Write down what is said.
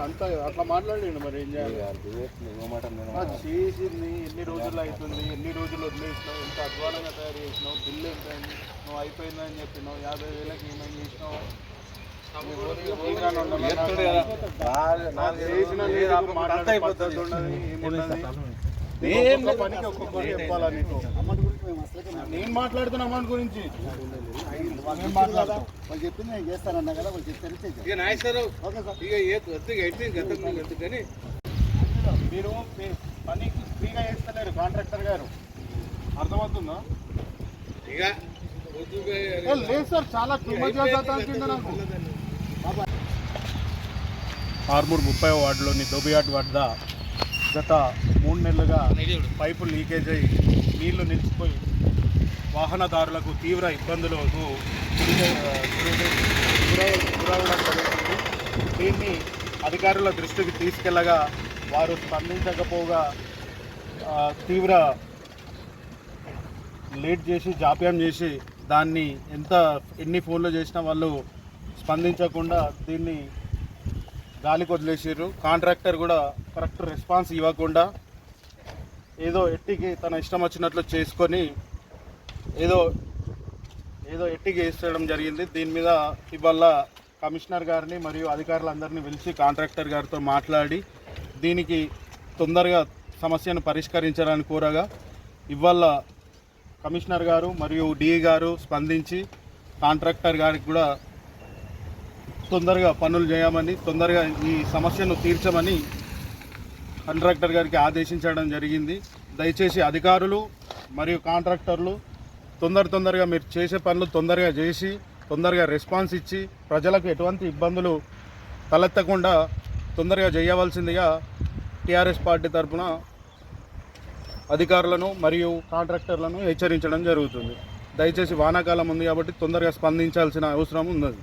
అంత అట్లా మాట్లాడండి. మరి ఏం చేయాలి? చేసింది ఎన్ని రోజులు అవుతుంది, ఎన్ని రోజులు వదిలేసినావు, ఎంత అధ్వానంగా తయారు చేసినావు, బిల్లు ఎంత అయింది, నువ్వు అయిపోయిందని చెప్పినావు, 50,000కి ఏమైనా చేసినావు. పనికి ఒక్కొక్కరు చెప్పాలా నీకు? నేను మాట్లాడుతున్న అమౌంట్ గురించి చెప్పింది నేను చేస్తానన్నా కదా, మీరు పనికి ఫ్రీగా చేస్తలేరు కాంట్రాక్టర్ గారు, అర్థమవుతుందా? లేదు సార్, చాలా నాకు. ఆర్మూర్ 30వ వార్డులోని దోబియాడ్ వద్ద గత 3 నెలలుగా పైపు లీకేజ్ అయ్యి నీళ్లు నిలిచిపోయి వాహనదారులకు తీవ్ర ఇబ్బందులకు గురవడం జరుగుతుంది. దీన్ని అధికారుల దృష్టికి తీసుకెళ్లగా వారు స్పందించకపోగా తీవ్ర లేట్ చేసి జాప్యం చేసి దాన్ని ఎన్ని ఫోన్లు చేసినా వాళ్ళు స్పందించకుండా దీన్ని గాలికి వదిలేసారు. కాంట్రాక్టర్ కూడా కరెక్ట్ రెస్పాన్స్ ఇవ్వకుండా ఏదో ఎట్టికి తన ఇష్టం వచ్చినట్లు చేసుకొని ఏదో ఎట్టికి వేసేయడం జరిగింది. దీని మీద ఇవాళ కమిషనర్ గారిని మరియు అధికారులందరినీ పిలిచి కాంట్రాక్టర్ గారితో మాట్లాడి దీనికి తొందరగా సమస్యను పరిష్కరించాలని కోరగా ఇవాళ కమిషనర్ గారు మరియు డిఈ గారు స్పందించి కాంట్రాక్టర్ గారికి కూడా తొందరగా పనులు చేయమని, తొందరగా ఈ సమస్యను తీర్చమని కాంట్రాక్టర్ గారికి ఆదేశించడం జరిగింది. దయచేసి అధికారులు మరియు కాంట్రాక్టర్లు తొందరగా మీరు చేసే పనులు తొందరగా చేసి తొందరగా రెస్పాన్స్ ఇచ్చి ప్రజలకు ఎటువంటి ఇబ్బందులు తలెత్తకుండా తొందరగా చేయవలసిందిగా టీఆర్ఎస్ పార్టీ తరఫున అధికారులను మరియు కాంట్రాక్టర్లను హెచ్చరించడం జరుగుతుంది. దయచేసి వానాకాలం ఉంది కాబట్టి తొందరగా స్పందించాల్సిన అవసరం ఉన్నది.